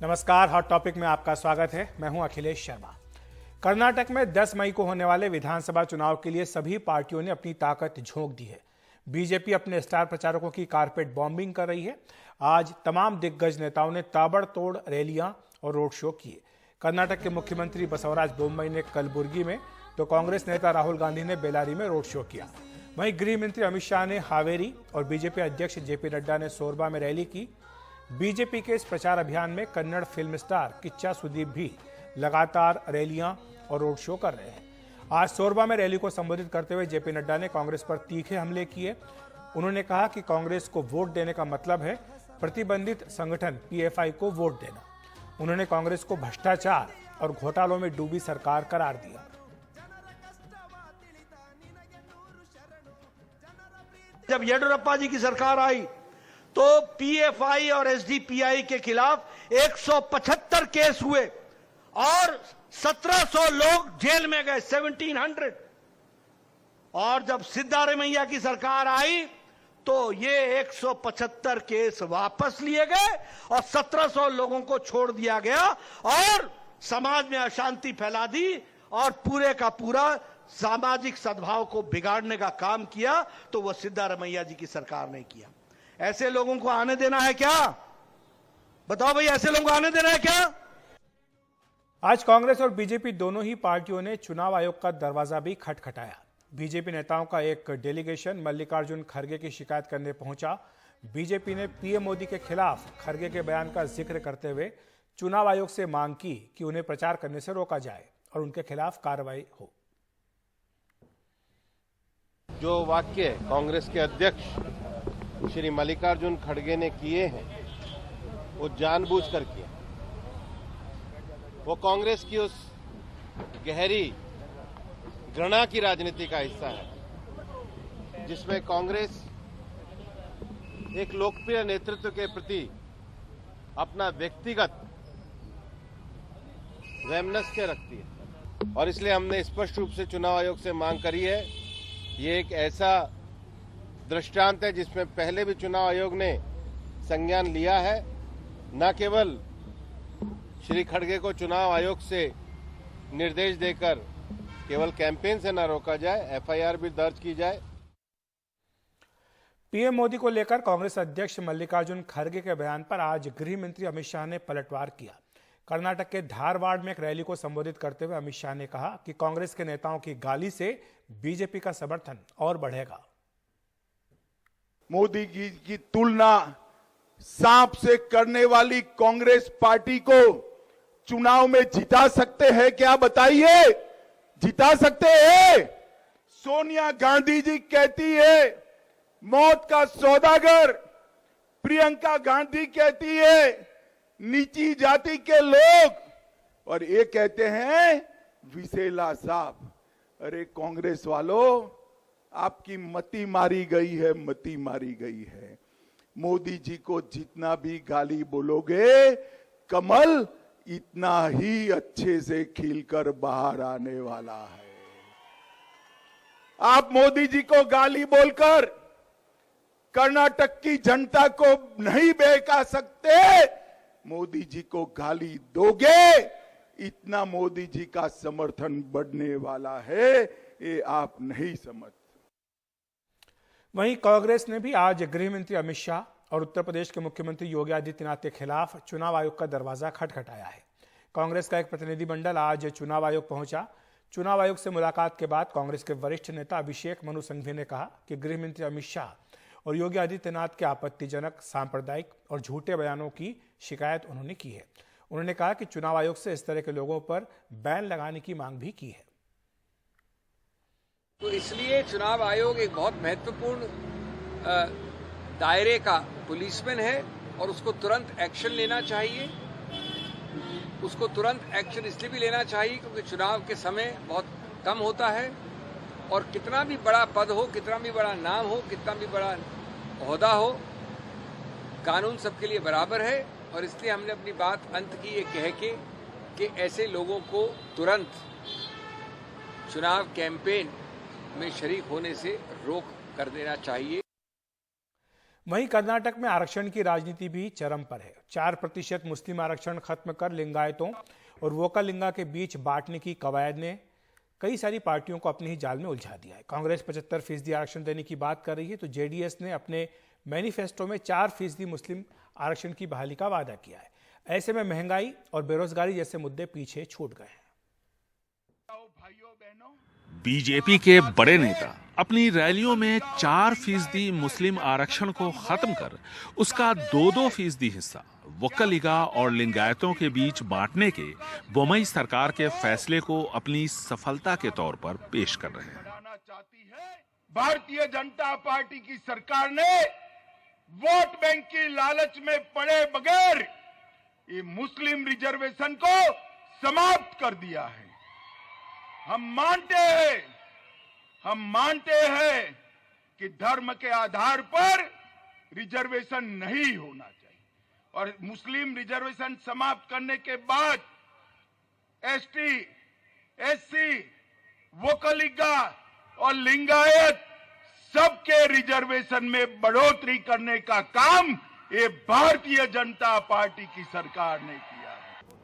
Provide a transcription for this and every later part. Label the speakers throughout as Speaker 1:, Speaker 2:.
Speaker 1: नमस्कार, hot topic में आपका स्वागत है। मैं हूं अखिलेश शर्मा। कर्नाटक में 10 मई को होने वाले विधानसभा चुनाव के लिए सभी पार्टियों ने अपनी ताकत झोंक दी है। बीजेपी अपने स्टार प्रचारकों की कारपेट बॉम्बिंग कर रही है। आज तमाम दिग्गज नेताओं ने ताबड़तोड़ रैलियां और रोड शो किए। कर्नाटक के मुख्यमंत्री बसवराज बोम्मई ने कलबुर्गी में, तो कांग्रेस नेता राहुल गांधी ने बेलारी में रोड शो किया। वहीं गृह मंत्री अमित शाह ने हावेरी और बीजेपी अध्यक्ष जेपी नड्डा ने सोरबा में रैली की। बीजेपी के इस प्रचार अभियान में कन्नड़ फिल्म स्टार किच्चा सुदीप भी लगातार रैलियां और रोड शो कर रहे हैं। आज सोरबा में रैली को संबोधित करते हुए जेपी नड्डा ने कांग्रेस पर तीखे हमले किए। उन्होंने कहा कि कांग्रेस को वोट देने का मतलब है प्रतिबंधित संगठन पीएफआई को वोट देना। उन्होंने कांग्रेस को भ्रष्टाचार और घोटालों में डूबी सरकार करार दिया।
Speaker 2: जब येडियुरप्पा जी की सरकार आई तो पीएफआई और एसडीपीआई के खिलाफ 175 केस हुए और 1700 लोग जेल में गए, 1700। और जब सिद्धारमैया की सरकार आई तो ये 175 केस वापस लिए गए और 1700 लोगों को छोड़ दिया गया और समाज में अशांति फैला दी और पूरे का पूरा सामाजिक सद्भाव को बिगाड़ने का काम किया। तो वह सिद्धारमैया जी की सरकार ने किया। ऐसे लोगों को आने देना है क्या? बताओ भाई, ऐसे लोगों को आने देना है क्या?
Speaker 1: आज कांग्रेस और बीजेपी दोनों ही पार्टियों ने चुनाव आयोग का दरवाजा भी खटखटाया। बीजेपी नेताओं का एक डेलीगेशन मल्लिकार्जुन खड़गे की शिकायत करने पहुंचा। बीजेपी ने पीएम मोदी के खिलाफ खड़गे के बयान का जिक्र करते हुए चुनाव आयोग से मांग की कि उन्हें प्रचार करने से रोका जाए और उनके खिलाफ कार्रवाई हो।
Speaker 3: जो वाक्य कांग्रेस के अध्यक्ष श्री मल्लिकार्जुन खड़गे ने किए हैं वो जानबूझकर किए। वो कांग्रेस की उस गहरी घृणा की राजनीति का हिस्सा है जिसमें कांग्रेस एक लोकप्रिय नेतृत्व के प्रति अपना व्यक्तिगत वैमनस्य रखती है। और इसलिए हमने स्पष्ट रूप से चुनाव आयोग से मांग करी है। ये एक ऐसा दृष्टांत है जिसमें पहले भी चुनाव आयोग ने संज्ञान लिया है। न केवल श्री खड़गे को चुनाव आयोग से निर्देश देकर केवल कैंपेन से न रोका जाए, एफआईआर भी दर्ज की जाए।
Speaker 1: पीएम मोदी को लेकर कांग्रेस अध्यक्ष मल्लिकार्जुन खड़गे के बयान पर आज गृह मंत्री अमित शाह ने पलटवार किया। कर्नाटक के धारवाड़ में एक रैली को संबोधित करते हुए अमित शाह ने कहा कि कांग्रेस के नेताओं की गाली से बीजेपी का समर्थन और बढ़ेगा।
Speaker 4: मोदी जी की तुलना सांप से करने वाली कांग्रेस पार्टी को चुनाव में जिता सकते हैं क्या? बताइए, जिता सकते हैं? सोनिया गांधी जी कहती है मौत का सौदागर, प्रियंका गांधी कहती है नीची जाति के लोग, और ये कहते हैं विसेला सांप। अरे कांग्रेस वालों, आपकी मति मारी गई है, मति मारी गई है। मोदी जी को जितना भी गाली बोलोगे कमल इतना ही अच्छे से खिलकर बाहर आने वाला है। आप मोदी जी को गाली बोलकर कर्नाटक की जनता को नहीं बहका सकते। मोदी जी को गाली दोगे इतना मोदी जी का समर्थन बढ़ने वाला है, ये आप नहीं समझ।
Speaker 1: वहीं कांग्रेस ने भी आज गृह मंत्री अमित शाह और उत्तर प्रदेश के मुख्यमंत्री योगी आदित्यनाथ के खिलाफ चुनाव आयोग का दरवाजा खटखटाया है। कांग्रेस का एक प्रतिनिधिमंडल आज चुनाव आयोग पहुंचा। चुनाव आयोग से मुलाकात के बाद कांग्रेस के वरिष्ठ नेता अभिषेक मनु सिंघवी ने कहा कि गृह मंत्री अमित शाह और योगी आदित्यनाथ के आपत्तिजनक, सांप्रदायिक और झूठे बयानों की शिकायत उन्होंने की है। उन्होंने कहा कि चुनाव आयोग से इस तरह के लोगों पर बैन लगाने की मांग भी की है।
Speaker 5: तो इसलिए चुनाव आयोग एक बहुत महत्वपूर्ण दायरे का पुलिसमैन है और उसको तुरंत एक्शन लेना चाहिए। उसको तुरंत एक्शन इसलिए भी लेना चाहिए क्योंकि चुनाव के समय बहुत कम होता है और कितना भी बड़ा पद हो, कितना भी बड़ा नाम हो, कितना भी बड़ा ओहदा हो, कानून सबके लिए बराबर है। और इसलिए हमने अपनी बात अंत की ये कह के कि ऐसे लोगों को तुरंत चुनाव कैंपेन में शरीक होने से रोक कर देना चाहिए।
Speaker 1: वहीं कर्नाटक में आरक्षण की राजनीति भी चरम पर है। 4% मुस्लिम आरक्षण खत्म कर लिंगायतों और वोकालिंगा के बीच बांटने की कवायद ने कई सारी पार्टियों को अपने ही जाल में उलझा दिया है। कांग्रेस 75% आरक्षण देने की बात कर रही है, तो जेडीएस ने अपने मैनिफेस्टो में 4% मुस्लिम आरक्षण की बहाली का वादा किया है। ऐसे में महंगाई और बेरोजगारी जैसे मुद्दे पीछे छूट गए हैं।
Speaker 6: बीजेपी के बड़े नेता अपनी रैलियों में 4% मुस्लिम आरक्षण को खत्म कर उसका 2-2% हिस्सा वोक्कलिगा और लिंगायतों के बीच बांटने के बोम्मई सरकार के फैसले को अपनी सफलता के तौर पर पेश कर रहे हैं।
Speaker 4: भारतीय जनता पार्टी की सरकार ने वोट बैंक की लालच में पड़े बगैर ये मुस्लिम रिजर्वेशन को समाप्त कर दिया है। हम मानते हैं कि धर्म के आधार पर रिजर्वेशन नहीं होना चाहिए और मुस्लिम रिजर्वेशन समाप्त करने के बाद एसटी, एससी, वोकलिगा और लिंगायत सबके रिजर्वेशन में बढ़ोतरी करने का काम ये भारतीय जनता पार्टी की सरकार ने किया है।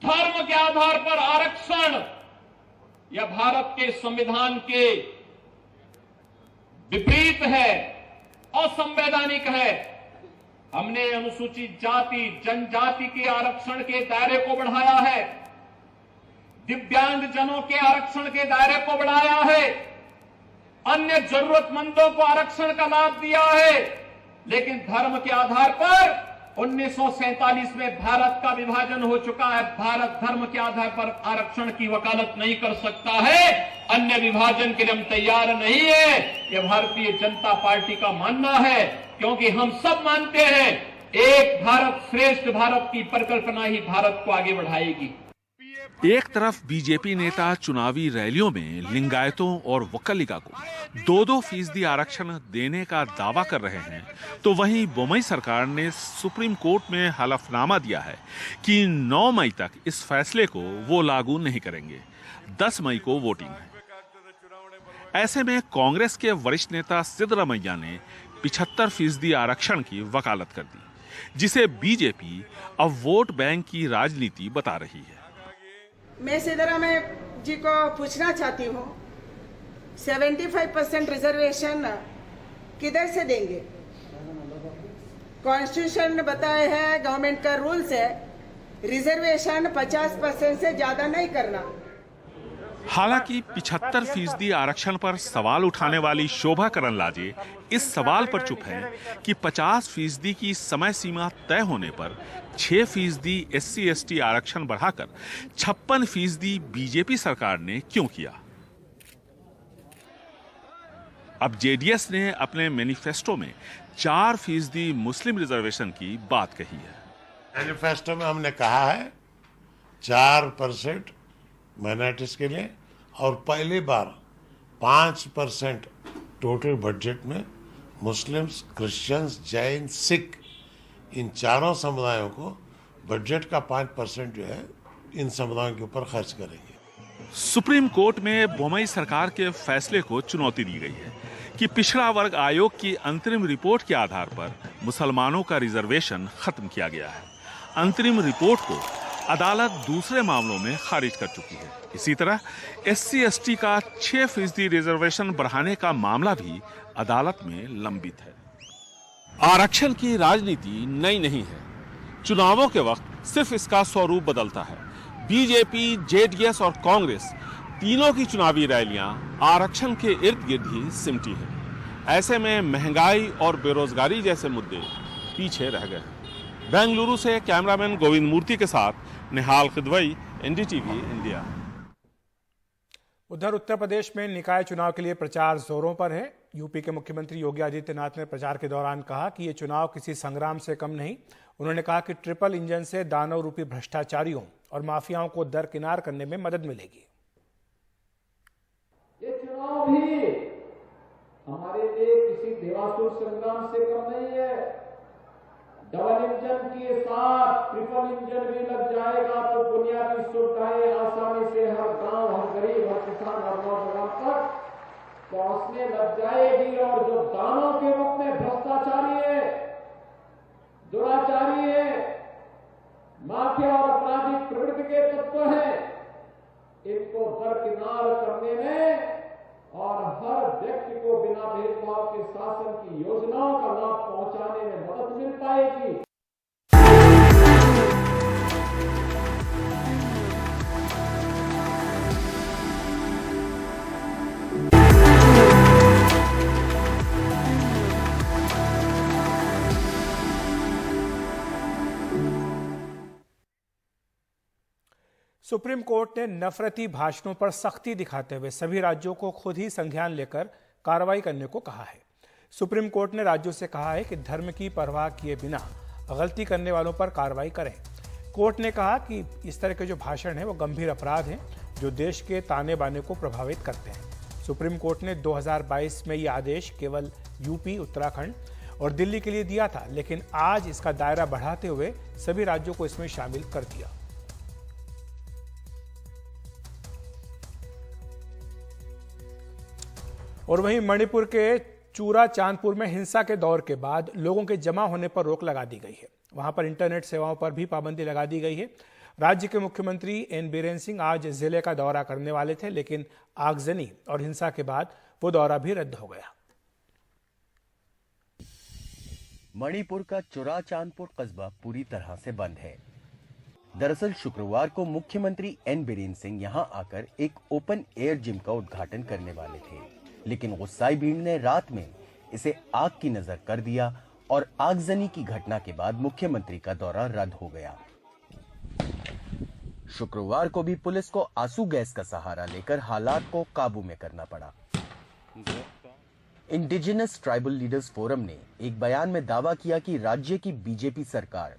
Speaker 7: धर्म के आधार पर आरक्षण यह भारत के संविधान के विपरीत है, असंवैधानिक है। हमने अनुसूचित जाति जनजाति के आरक्षण के दायरे को बढ़ाया है, दिव्यांग जनों के आरक्षण के दायरे को बढ़ाया है, अन्य जरूरतमंदों को आरक्षण का लाभ दिया है। लेकिन धर्म के आधार पर 1947 में भारत का विभाजन हो चुका है। भारत धर्म के आधार पर आरक्षण की वकालत नहीं कर सकता है। अन्य विभाजन के लिए हम तैयार नहीं है, यह भारतीय जनता पार्टी का मानना है, क्योंकि हम सब मानते हैं एक भारत श्रेष्ठ भारत की परिकल्पना ही भारत को आगे बढ़ाएगी।
Speaker 6: एक तरफ बीजेपी नेता चुनावी रैलियों में लिंगायतों और वोक्कलिगा को 2-2% आरक्षण देने का दावा कर रहे हैं, तो वहीं बोम्मई सरकार ने सुप्रीम कोर्ट में हलफनामा दिया है कि 9 मई तक इस फैसले को वो लागू नहीं करेंगे। 10 मई को वोटिंग है। ऐसे में कांग्रेस के वरिष्ठ नेता सिद्धरामैया ने 75% आरक्षण की वकालत कर दी, जिसे बीजेपी अब वोट बैंक की राजनीति बता रही है।
Speaker 8: मैं सिद्धरामैया जी को पूछना चाहती हूँ, 75% रिजर्वेशन किधर से देंगे? कॉन्स्टिट्यूशन ने बताया है, गवर्नमेंट का रूल्स है, रिजर्वेशन 50% से ज्यादा नहीं करना।
Speaker 6: हालांकि 75% आरक्षण पर सवाल उठाने वाली शोभा करंदलाजे इस सवाल पर चुप हैं कि 50% की समय सीमा तय होने पर 6% SC/ST आरक्षण बढ़ाकर 56% बीजेपी सरकार ने क्यों किया। अब जेडीएस ने अपने मैनिफेस्टो में 4% मुस्लिम रिजर्वेशन की बात कही है।
Speaker 9: मैनिफेस्टो में हमने कहा है 4% माइनॉरिटीज के लिए और पहली बार 5% टोटल बजट में मुस्लिम्स, क्रिश्चियंस, जैन, सिख इन चारों समुदायों को बजट का 5% जो है इन समुदायों के ऊपर खर्च करेंगे।
Speaker 6: सुप्रीम कोर्ट में बोम्मई सरकार के फैसले को चुनौती दी गई है कि पिछड़ा वर्ग आयोग की अंतरिम रिपोर्ट के आधार पर मुसलमानों का रिजर्वेशन खत्म किया गया है। अंतरिम रिपोर्ट को अदालत दूसरे मामलों में खारिज कर चुकी है। इसी तरह SC/ST का 6% रिजर्वेशन बढ़ाने का मामला भी अदालत में लंबित है। आरक्षण की राजनीति नई नहीं है, चुनावों के वक्त सिर्फ इसका स्वरूप बदलता है। बीजेपी, जेडीएस और कांग्रेस तीनों की चुनावी रैलियां आरक्षण के इर्द गिर्द ही सिमटी है। ऐसे में महंगाई और बेरोजगारी जैसे मुद्दे पीछे रह गए हैं। बेंगलुरु से कैमरामैन गोविंद मूर्ति के साथ निहाल खिदवई, NDTV इंडिया।
Speaker 1: उधर उत्तर प्रदेश में निकाय चुनाव के लिए प्रचार जोरों पर है। यूपी के मुख्यमंत्री योगी आदित्यनाथ ने प्रचार के दौरान कहा कि ये चुनाव किसी संग्राम से कम नहीं। उन्होंने कहा कि ट्रिपल इंजन से दानव रूपी भ्रष्टाचारियों और माफियाओं को दरकिनार करने में मदद मिलेगी।
Speaker 7: ये चुनाव भी हमारे लिए किसी देवासुर संग्राम से कम नहीं है। डबल इंजन के साथ ट्रिपल इंजन भी लग जाएगा तो बुनियादी सुविधाएं आसानी से हर गांव, हर गरीब, हर किसान, हर नौजवान तक पहुंचने लग जाएगी। और जो दानों के रूप में भ्रष्टाचारी है दुराचारी है, माफिया और आपराधिक प्रवृत्ति के तत्व हैं, इनको दरकिनार करने में और हर व्यक्ति को बिना भेदभाव के शासन की योजनाओं का लाभ पहुंचाने में मदद मिल पाएगी।
Speaker 1: सुप्रीम कोर्ट ने नफरती भाषणों पर सख्ती दिखाते हुए सभी राज्यों को खुद ही संज्ञान लेकर कार्रवाई करने को कहा है। सुप्रीम कोर्ट ने राज्यों से कहा है कि धर्म की परवाह किए बिना गलती करने वालों पर कार्रवाई करें। कोर्ट ने कहा कि इस तरह के जो भाषण हैं वो गंभीर अपराध हैं जो देश के ताने बाने को प्रभावित करते हैं। सुप्रीम कोर्ट ने 2022 में ये आदेश केवल यूपी, उत्तराखंड और दिल्ली के लिए दिया था, लेकिन आज इसका दायरा बढ़ाते हुए सभी राज्यों को इसमें शामिल कर दिया। और वहीं मणिपुर के चूरा चांदपुर में हिंसा के दौर के बाद लोगों के जमा होने पर रोक लगा दी गई है। वहां पर इंटरनेट सेवाओं पर भी पाबंदी लगा दी गई है। राज्य के मुख्यमंत्री एन बीरेन सिंह आज जिले का दौरा करने वाले थे, लेकिन आगजनी और हिंसा के बाद वो दौरा भी रद्द हो गया।
Speaker 10: मणिपुर का चूरा चांदपुर कस्बा पूरी तरह से बंद है। दरअसल शुक्रवार को मुख्यमंत्री एन बीरेन सिंह यहां आकर एक ओपन एयर जिम का उद्घाटन करने वाले थे, लेकिन गुस्साई भीड़ ने रात में इसे आग की नजर कर दिया और आगजनी की घटना के बाद मुख्यमंत्री का दौरा रद्द हो गया। शुक्रवार को भी पुलिस को आंसू गैस का सहारा लेकर हालात को काबू में करना पड़ा। इंडिजिनस ट्राइबल लीडर्स फोरम ने एक बयान में दावा किया कि राज्य की बीजेपी सरकार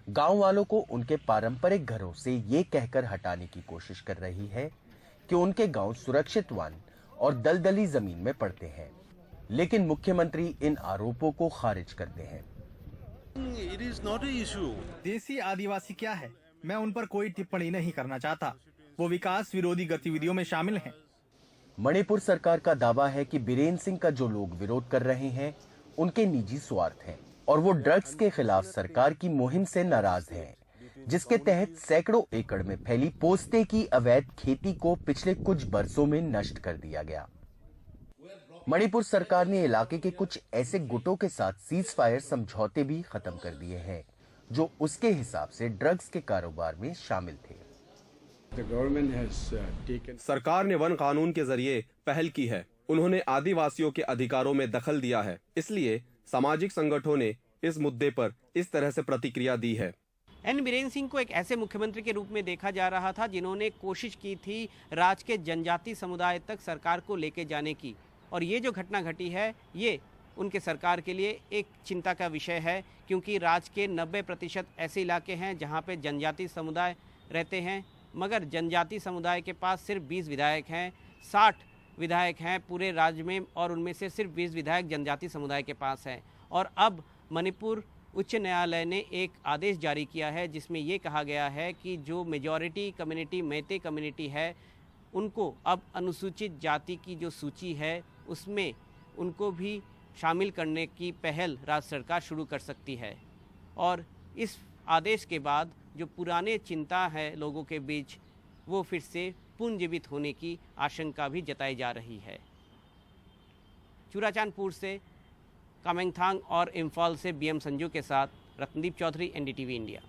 Speaker 10: गांव वालों को उनके पारंपरिक घरों से ये कहकर हटाने की कोशिश कर रही है कि उनके गांव सुरक्षित वन और दलदली जमीन में पड़ते हैं, लेकिन मुख्यमंत्री इन आरोपों को खारिज करते हैं।
Speaker 11: It is not an issue.
Speaker 12: देसी आदिवासी क्या है, मैं उन पर कोई टिप्पणी नहीं करना चाहता। वो विकास विरोधी गतिविधियों में शामिल हैं।
Speaker 10: मणिपुर सरकार का दावा है कि बीरेन सिंह का जो लोग विरोध कर रहे हैं उनके निजी स्वार्थ हैं और वो ड्रग्स के खिलाफ सरकार की मुहिम से नाराज हैं, जिसके तहत सैकड़ों एकड़ में फैली पोस्ते की अवैध खेती को पिछले कुछ बरसों में नष्ट कर दिया गया। मणिपुर सरकार ने इलाके के कुछ ऐसे गुटों के साथ सीज फायर समझौते भी खत्म कर दिए हैं जो उसके हिसाब से ड्रग्स के कारोबार में शामिल थे।
Speaker 13: सरकार ने वन कानून के जरिए पहल की है। उन्होंने आदिवासियों के अधिकारों में दखल दिया है, इसलिए सामाजिक संगठनों ने इस मुद्दे पर इस तरह से प्रतिक्रिया दी है।
Speaker 14: एन बीरेन सिंह को एक ऐसे मुख्यमंत्री के रूप में देखा जा रहा था जिन्होंने कोशिश की थी राज्य के जनजाति समुदाय तक सरकार को लेके जाने की, और ये जो घटना घटी है ये उनके सरकार के लिए एक चिंता का विषय है, क्योंकि राज्य के 90% ऐसे इलाके हैं जहां पे जनजाति समुदाय रहते हैं, मगर जनजाति समुदाय के पास सिर्फ 20 विधायक हैं। 60 विधायक हैं पूरे राज्य में और उनमें से सिर्फ 20 विधायक जनजाति समुदाय के पास हैं। और अब मणिपुर उच्च न्यायालय ने एक आदेश जारी किया है जिसमें ये कहा गया है कि जो मेजॉरिटी कम्युनिटी मैते कम्युनिटी है उनको अब अनुसूचित जाति की जो सूची है उसमें उनको भी शामिल करने की पहल राज्य सरकार शुरू कर सकती है। और इस आदेश के बाद जो पुराने चिंता है लोगों के बीच वो फिर से पुनर्जीवित होने की आशंका भी जताई जा रही है। चूराचांदपुर से कामेंगथांग और इम्फाल से बीएम संजू के साथ रत्नदीप चौधरी, एनडीटीवी इंडिया।